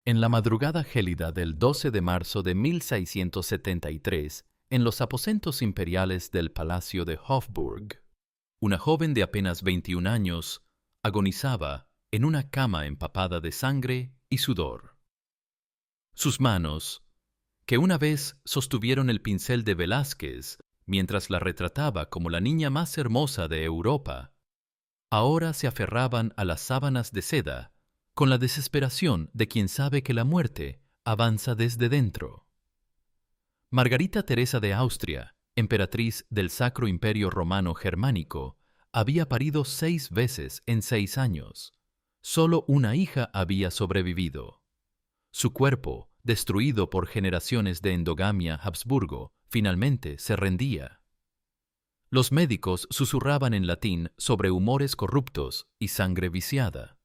En la madrugada gélida del 12 de marzo de 1673, en los aposentos imperiales del Palacio de Hofburg, una joven de apenas 21 años agonizaba en una cama empapada de sangre y sudor. Sus manos, que una vez sostuvieron el pincel de Velázquez mientras la retrataba como la niña más hermosa de Europa, ahora se aferraban a las sábanas de seda con la desesperación de quien sabe que la muerte avanza desde dentro. Margarita Teresa de Austria, emperatriz del Sacro Imperio Romano Germánico, había parido 6 veces en 6 años. Solo una hija había sobrevivido. Su cuerpo, destruido por generaciones de endogamia Habsburgo, finalmente se rendía. Los médicos susurraban en latín sobre humores corruptos y sangre viciada,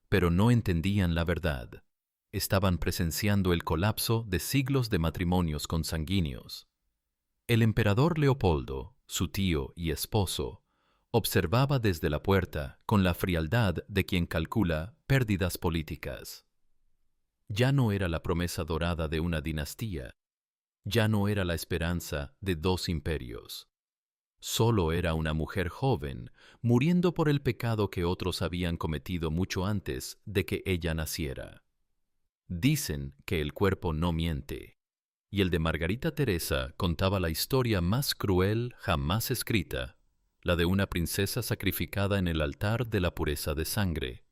pero no entendían la verdad. Estaban presenciando el colapso de siglos de matrimonios consanguíneos. El emperador Leopoldo, su tío y esposo, observaba desde la puerta con la frialdad de quien calcula pérdidas políticas. Ya no era la promesa dorada de una dinastía, ya no era la esperanza de 2 imperios. Solo era una mujer joven, muriendo por el pecado que otros habían cometido mucho antes de que ella naciera. Dicen que el cuerpo no miente, y el de Margarita Teresa contaba la historia más cruel jamás escrita, la de una princesa sacrificada en el altar de la pureza de sangre.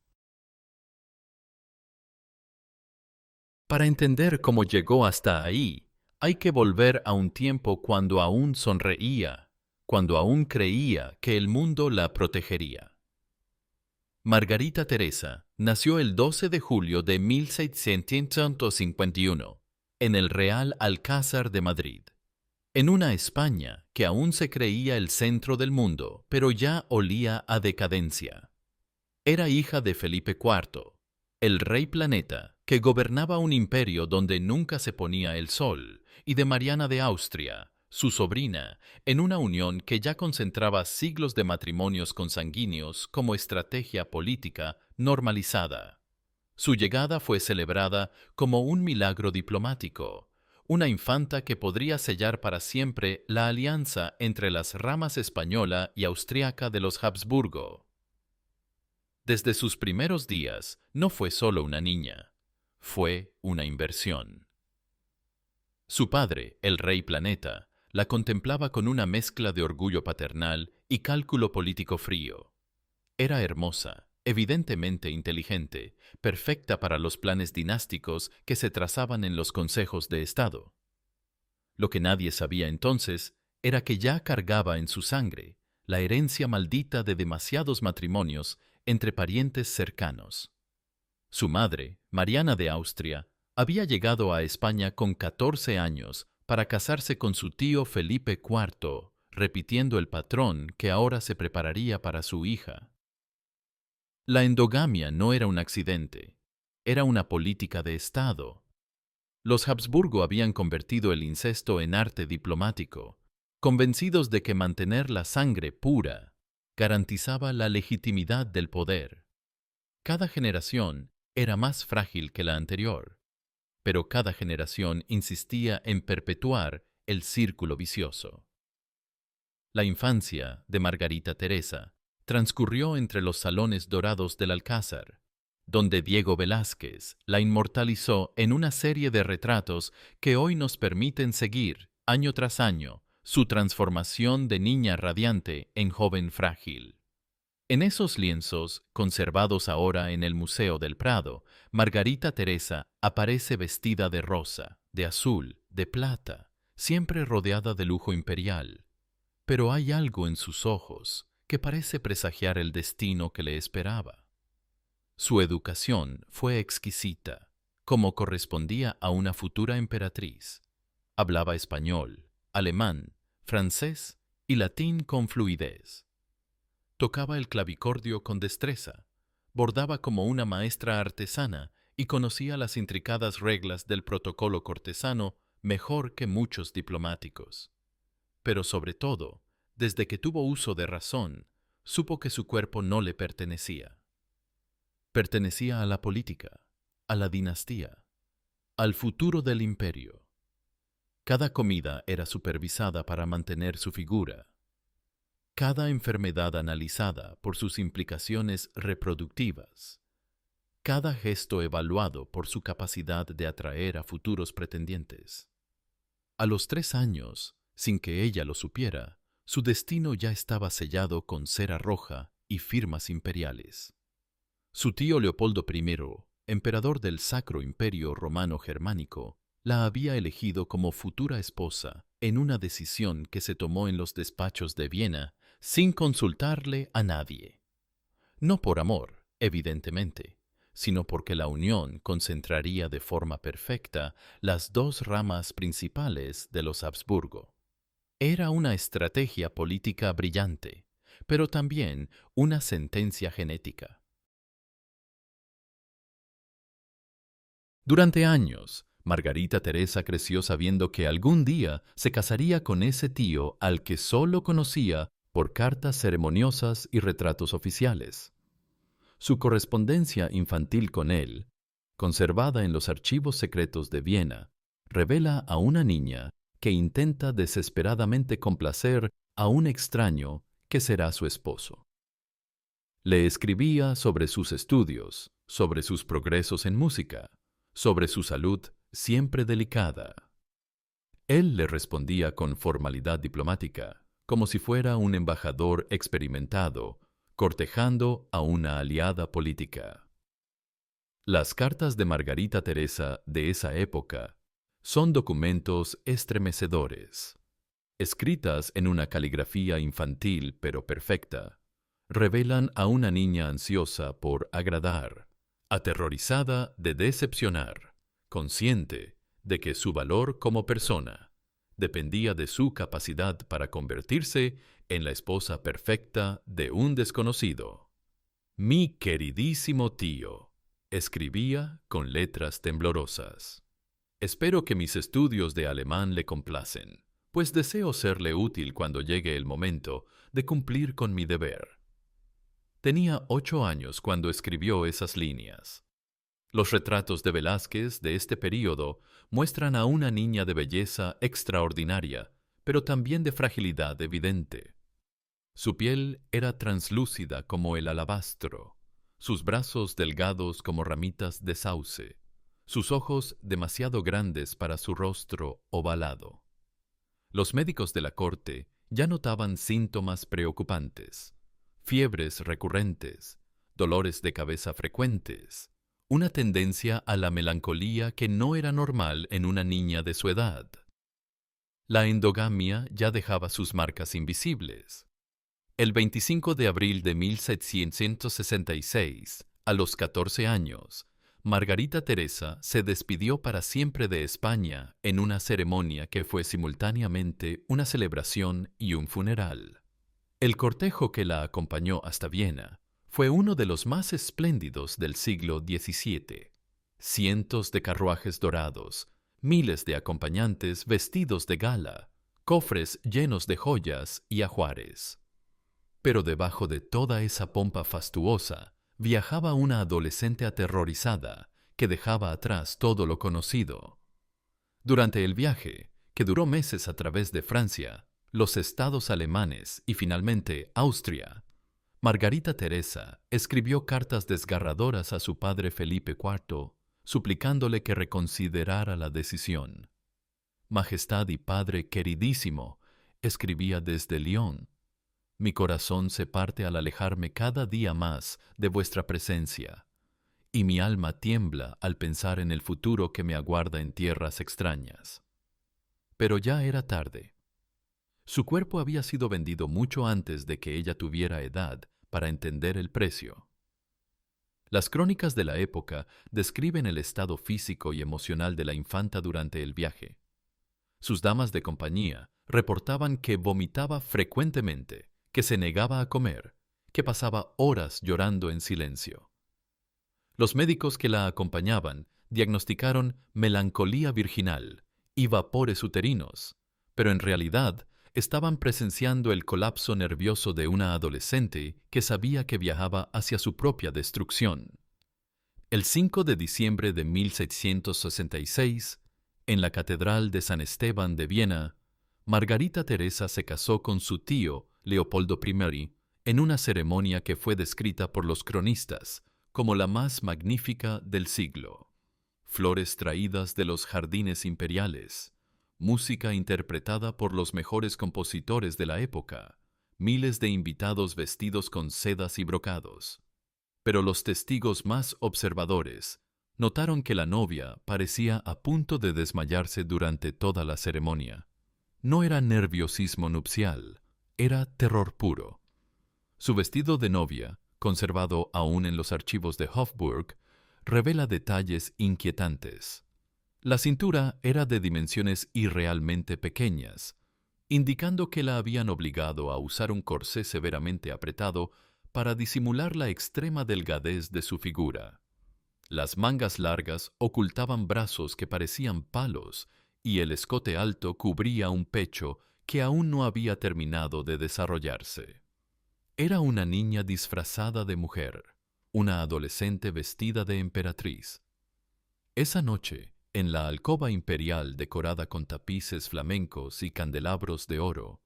Para entender cómo llegó hasta ahí, hay que volver a un tiempo cuando aún sonreía, cuando aún creía que el mundo la protegería. Margarita Teresa nació el 12 de julio de 1651 en el Real Alcázar de Madrid, en una España que aún se creía el centro del mundo, pero ya olía a decadencia. Era hija de Felipe IV, el rey planeta que gobernaba un imperio donde nunca se ponía el sol, y de Mariana de Austria, su sobrina, en una unión que ya concentraba siglos de matrimonios consanguíneos como estrategia política normalizada. Su llegada fue celebrada como un milagro diplomático, una infanta que podría sellar para siempre la alianza entre las ramas española y austriaca de los Habsburgo. Desde sus primeros días no fue solo una niña, fue una inversión. Su padre, el rey Planeta, la contemplaba con una mezcla de orgullo paternal y cálculo político frío. Era hermosa, evidentemente inteligente, perfecta para los planes dinásticos que se trazaban en los consejos de Estado. Lo que nadie sabía entonces era que ya cargaba en su sangre la herencia maldita de demasiados matrimonios entre parientes cercanos. Su madre, Mariana de Austria, había llegado a España con 14 años para casarse con su tío Felipe IV, repitiendo el patrón que ahora se prepararía para su hija. La endogamia no era un accidente, era una política de Estado. Los Habsburgo habían convertido el incesto en arte diplomático, convencidos de que mantener la sangre pura garantizaba la legitimidad del poder. Cada generación era más frágil que la anterior, pero cada generación insistía en perpetuar el círculo vicioso. La infancia de Margarita Teresa transcurrió entre los salones dorados del Alcázar, donde Diego Velázquez la inmortalizó en una serie de retratos que hoy nos permiten seguir, año tras año, su transformación de niña radiante en joven frágil. En esos lienzos, conservados ahora en el Museo del Prado, Margarita Teresa aparece vestida de rosa, de azul, de plata, siempre rodeada de lujo imperial. Pero hay algo en sus ojos que parece presagiar el destino que le esperaba. Su educación fue exquisita, como correspondía a una futura emperatriz. Hablaba español, alemán, francés y latín con fluidez. Tocaba el clavicordio con destreza, bordaba como una maestra artesana y conocía las intricadas reglas del protocolo cortesano mejor que muchos diplomáticos. Pero sobre todo, desde que tuvo uso de razón, supo que su cuerpo no le pertenecía. Pertenecía a la política, a la dinastía. al futuro del imperio. Cada comida era supervisada para mantener su figura. Cada enfermedad analizada por sus implicaciones reproductivas. Cada gesto evaluado por su capacidad de atraer a futuros pretendientes. A los 3 años, sin que ella lo supiera, su destino ya estaba sellado con cera roja y firmas imperiales. Su tío Leopoldo I, emperador del Sacro Imperio Romano Germánico, la había elegido como futura esposa en una decisión que se tomó en los despachos de Viena sin consultarle a nadie. No por amor, evidentemente, sino porque la unión concentraría de forma perfecta las dos ramas principales de los Habsburgo. Era una estrategia política brillante, pero también una sentencia genética. Durante años, Margarita Teresa creció sabiendo que algún día se casaría con ese tío al que solo conocía por cartas ceremoniosas y retratos oficiales. Su correspondencia infantil con él, conservada en los archivos secretos de Viena, revela a una niña que intenta desesperadamente complacer a un extraño que será su esposo. Le escribía sobre sus estudios, sobre sus progresos en música, sobre su salud siempre delicada. Él le respondía con formalidad diplomática, como si fuera un embajador experimentado, cortejando a una aliada política. Las cartas de Margarita Teresa de esa época son documentos estremecedores. Escritas en una caligrafía infantil pero perfecta, revelan a una niña ansiosa por agradar, aterrorizada de decepcionar, consciente de que su valor como persona dependía de su capacidad para convertirse en la esposa perfecta de un desconocido. Mi queridísimo tío, escribía con letras temblorosas. Espero que mis estudios de alemán le complacen, pues deseo serle útil cuando llegue el momento de cumplir con mi deber. Tenía 8 años cuando escribió esas líneas. Los retratos de Velázquez de este período muestran a una niña de belleza extraordinaria, pero también de fragilidad evidente. Su piel era translúcida como el alabastro, sus brazos delgados como ramitas de sauce, sus ojos demasiado grandes para su rostro ovalado. Los médicos de la corte ya notaban síntomas preocupantes, fiebres recurrentes, dolores de cabeza frecuentes, una tendencia a la melancolía que no era normal en una niña de su edad. La endogamia ya dejaba sus marcas invisibles. El 25 de abril de 1766, a los 14 años, Margarita Teresa se despidió para siempre de España en una ceremonia que fue simultáneamente una celebración y un funeral. El cortejo que la acompañó hasta Viena fue uno de los más espléndidos del siglo XVII. Cientos de carruajes dorados, miles de acompañantes vestidos de gala, cofres llenos de joyas y ajuares. Pero debajo de toda esa pompa fastuosa viajaba una adolescente aterrorizada que dejaba atrás todo lo conocido. Durante el viaje, que duró meses a través de Francia, los estados alemanes y finalmente Austria, Margarita Teresa escribió cartas desgarradoras a su padre Felipe IV, suplicándole que reconsiderara la decisión. Majestad y padre queridísimo, escribía desde Lyon, mi corazón se parte al alejarme cada día más de vuestra presencia, y mi alma tiembla al pensar en el futuro que me aguarda en tierras extrañas. Pero ya era tarde. Su cuerpo había sido vendido mucho antes de que ella tuviera edad para entender el precio. Las crónicas de la época describen el estado físico y emocional de la infanta durante el viaje. Sus damas de compañía reportaban que vomitaba frecuentemente, que se negaba a comer, que pasaba horas llorando en silencio. Los médicos que la acompañaban diagnosticaron melancolía virginal y vapores uterinos, pero en realidad estaban presenciando el colapso nervioso de una adolescente que sabía que viajaba hacia su propia destrucción. El 5 de diciembre de 1666, en la Catedral de San Esteban de Viena, Margarita Teresa se casó con su tío, Leopoldo I, en una ceremonia que fue descrita por los cronistas como la más magnífica del siglo. Flores traídas de los jardines imperiales, música interpretada por los mejores compositores de la época, miles de invitados vestidos con sedas y brocados. Pero los testigos más observadores notaron que la novia parecía a punto de desmayarse durante toda la ceremonia. No era nerviosismo nupcial, era terror puro. Su vestido de novia, conservado aún en los archivos de Hofburg, revela detalles inquietantes. La cintura era de dimensiones irrealmente pequeñas, indicando que la habían obligado a usar un corsé severamente apretado para disimular la extrema delgadez de su figura. Las mangas largas ocultaban brazos que parecían palos y el escote alto cubría un pecho que aún no había terminado de desarrollarse. Era una niña disfrazada de mujer, una adolescente vestida de emperatriz. Esa noche, en la alcoba imperial decorada con tapices flamencos y candelabros de oro,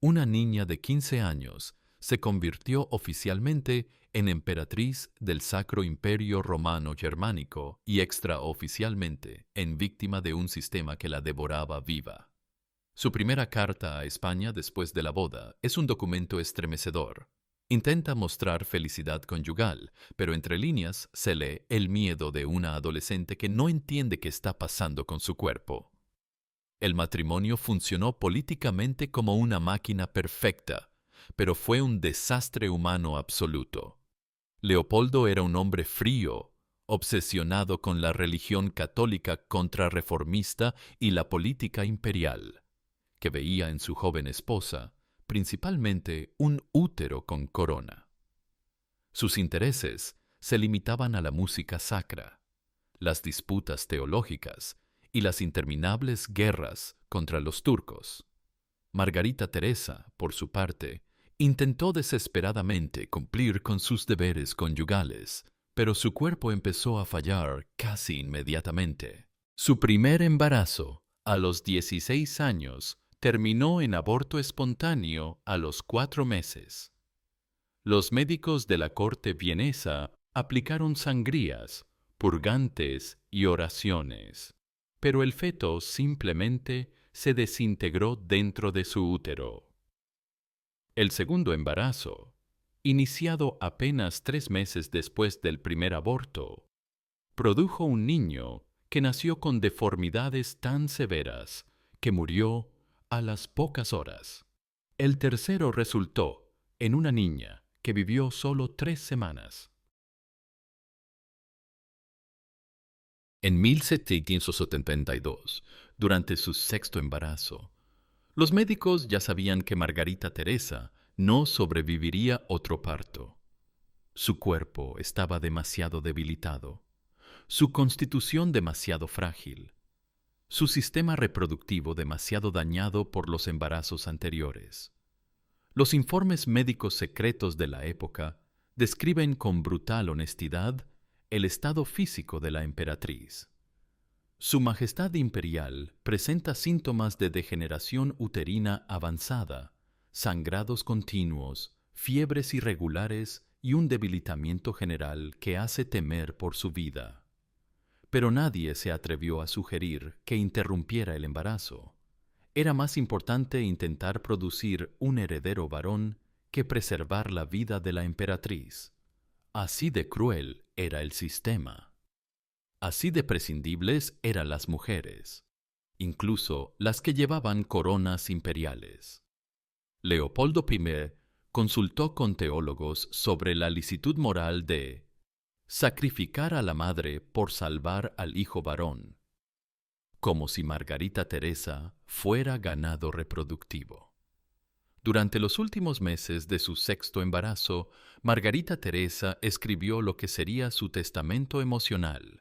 una niña de 15 años se convirtió oficialmente en emperatriz del Sacro Imperio Romano Germánico y extraoficialmente en víctima de un sistema que la devoraba viva. Su primera carta a España después de la boda es un documento estremecedor. Intenta mostrar felicidad conyugal, pero entre líneas se lee el miedo de una adolescente que no entiende qué está pasando con su cuerpo. El matrimonio funcionó políticamente como una máquina perfecta, pero fue un desastre humano absoluto. Leopoldo era un hombre frío, obsesionado con la religión católica contrarreformista y la política imperial, que veía en su joven esposa principalmente un útero con corona. Sus intereses se limitaban a la música sacra, las disputas teológicas y las interminables guerras contra los turcos. Margarita Teresa, por su parte, intentó desesperadamente cumplir con sus deberes conyugales, pero su cuerpo empezó a fallar casi inmediatamente. Su primer embarazo, a los 16 años, terminó en aborto espontáneo a los 4 meses. Los médicos de la corte vienesa aplicaron sangrías, purgantes y oraciones, pero el feto simplemente se desintegró dentro de su útero. El segundo embarazo, iniciado apenas 3 meses después del primer aborto, produjo un niño que nació con deformidades tan severas que murió a las pocas horas. El tercero resultó en una niña que vivió solo 3 semanas. En 1772, durante su sexto embarazo, los médicos ya sabían que Margarita Teresa no sobreviviría otro parto. Su cuerpo estaba demasiado debilitado, su constitución demasiado frágil, su sistema reproductivo demasiado dañado por los embarazos anteriores. Los informes médicos secretos de la época describen con brutal honestidad el estado físico de la emperatriz. Su Majestad Imperial presenta síntomas de degeneración uterina avanzada, sangrados continuos, fiebres irregulares y un debilitamiento general que hace temer por su vida. Pero nadie se atrevió a sugerir que interrumpiera el embarazo. Era más importante intentar producir un heredero varón que preservar la vida de la emperatriz. Así de cruel era el sistema. Así de prescindibles eran las mujeres, incluso las que llevaban coronas imperiales. Leopoldo I consultó con teólogos sobre la licitud moral de sacrificar a la madre por salvar al hijo varón, como si Margarita Teresa fuera ganado reproductivo. Durante los últimos meses de su sexto embarazo, Margarita Teresa escribió lo que sería su testamento emocional,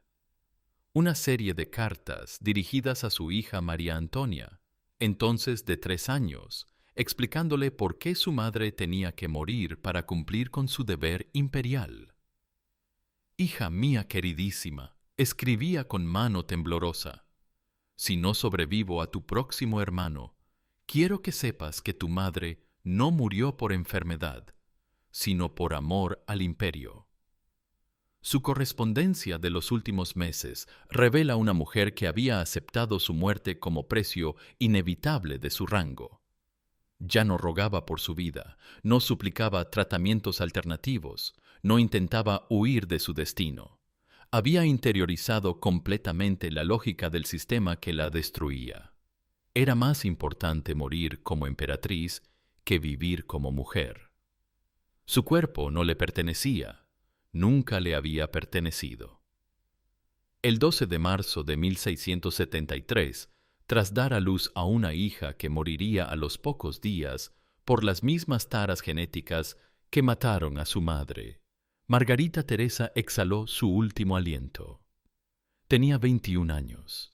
una serie de cartas dirigidas a su hija María Antonia, entonces de 3 años, explicándole por qué su madre tenía que morir para cumplir con su deber imperial. Hija mía queridísima, escribía con mano temblorosa, si no sobrevivo a tu próximo hermano, quiero que sepas que tu madre no murió por enfermedad, sino por amor al imperio. Su correspondencia de los últimos meses revela una mujer que había aceptado su muerte como precio inevitable de su rango. Ya no rogaba por su vida, no suplicaba tratamientos alternativos, no intentaba huir de su destino. Había interiorizado completamente la lógica del sistema que la destruía. Era más importante morir como emperatriz que vivir como mujer. Su cuerpo no le pertenecía, nunca le había pertenecido. El 12 de marzo de 1673, tras dar a luz a una hija que moriría a los pocos días por las mismas taras genéticas que mataron a su madre, Margarita Teresa exhaló su último aliento. Tenía 21 años.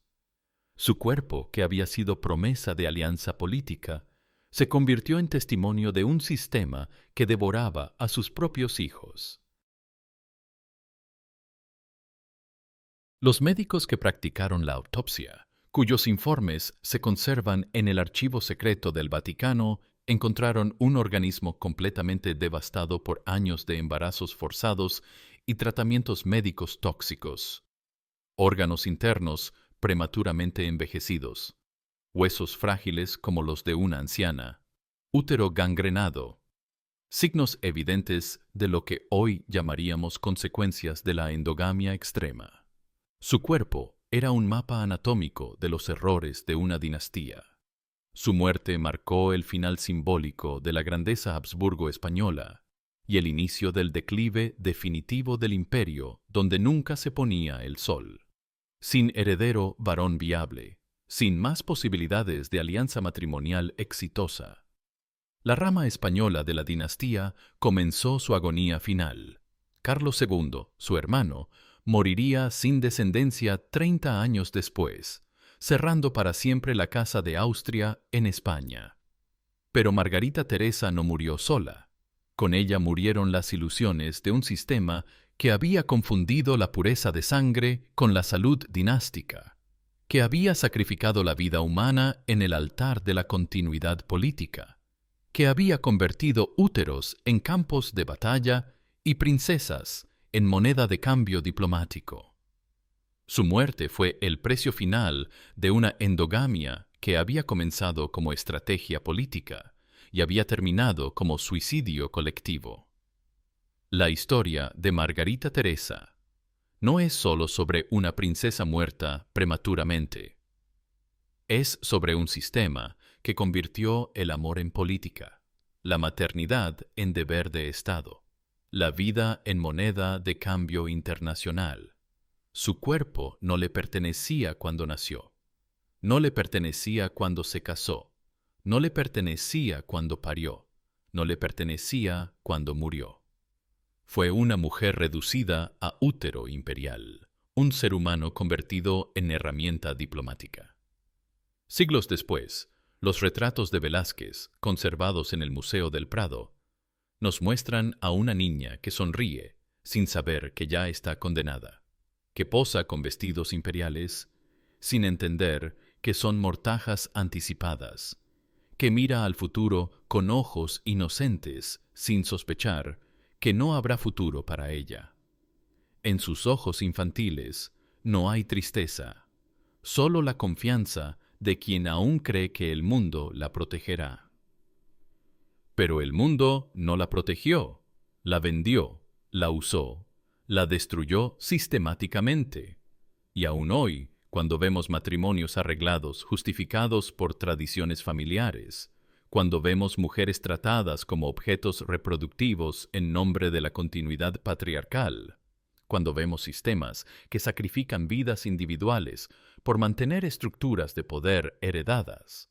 Su cuerpo, que había sido promesa de alianza política, se convirtió en testimonio de un sistema que devoraba a sus propios hijos. Los médicos que practicaron la autopsia, cuyos informes se conservan en el archivo secreto del Vaticano, encontraron un organismo completamente devastado por años de embarazos forzados y tratamientos médicos tóxicos, órganos internos prematuramente envejecidos, huesos frágiles como los de una anciana, útero gangrenado, signos evidentes de lo que hoy llamaríamos consecuencias de la endogamia extrema. Su cuerpo era un mapa anatómico de los errores de una dinastía. Su muerte marcó el final simbólico de la grandeza Habsburgo española y el inicio del declive definitivo del imperio donde nunca se ponía el sol. Sin heredero varón viable, sin más posibilidades de alianza matrimonial exitosa, la rama española de la dinastía comenzó su agonía final. Carlos II, su hermano, moriría sin descendencia 30 años después, cerrando para siempre la Casa de Austria en España. Pero Margarita Teresa no murió sola. Con ella murieron las ilusiones de un sistema que había confundido la pureza de sangre con la salud dinástica, que había sacrificado la vida humana en el altar de la continuidad política, que había convertido úteros en campos de batalla y princesas en moneda de cambio diplomático. Su muerte fue el precio final de una endogamia que había comenzado como estrategia política y había terminado como suicidio colectivo. La historia de Margarita Teresa no es solo sobre una princesa muerta prematuramente. Es sobre un sistema que convirtió el amor en política, la maternidad en deber de Estado, la vida en moneda de cambio internacional. Su cuerpo no le pertenecía cuando nació, no le pertenecía cuando se casó, no le pertenecía cuando parió, no le pertenecía cuando murió. Fue una mujer reducida a útero imperial, un ser humano convertido en herramienta diplomática. Siglos después, los retratos de Velázquez, conservados en el Museo del Prado, nos muestran a una niña que sonríe sin saber que ya está condenada, que posa con vestidos imperiales sin entender que son mortajas anticipadas, que mira al futuro con ojos inocentes sin sospechar que no habrá futuro para ella. En sus ojos infantiles no hay tristeza, solo la confianza de quien aún cree que el mundo la protegerá. Pero el mundo no la protegió, la vendió, la usó, la destruyó sistemáticamente. Y aún hoy, cuando vemos matrimonios arreglados justificados por tradiciones familiares, cuando vemos mujeres tratadas como objetos reproductivos en nombre de la continuidad patriarcal, cuando vemos sistemas que sacrifican vidas individuales por mantener estructuras de poder heredadas,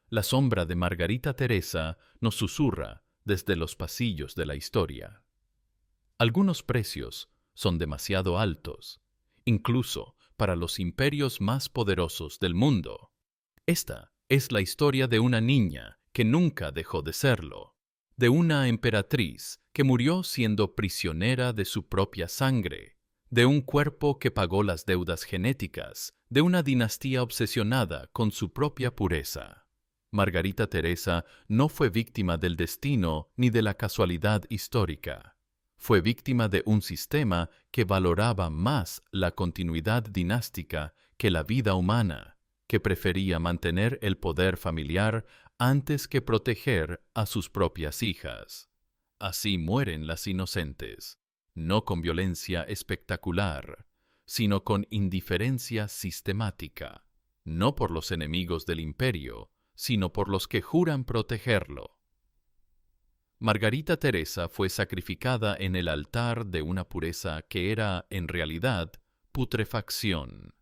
la sombra de Margarita Teresa nos susurra desde los pasillos de la historia. Algunos precios son demasiado altos, incluso para los imperios más poderosos del mundo. Esta es la historia de una niña que nunca dejó de serlo, de una emperatriz que murió siendo prisionera de su propia sangre, de un cuerpo que pagó las deudas genéticas de una dinastía obsesionada con su propia pureza. Margarita Teresa no fue víctima del destino ni de la casualidad histórica. Fue víctima de un sistema que valoraba más la continuidad dinástica que la vida humana, que prefería mantener el poder familiar antes que proteger a sus propias hijas. Así mueren las inocentes, no con violencia espectacular, sino con indiferencia sistemática, no por los enemigos del imperio, sino por los que juran protegerlo. Margarita Teresa fue sacrificada en el altar de una pureza que era, en realidad, putrefacción.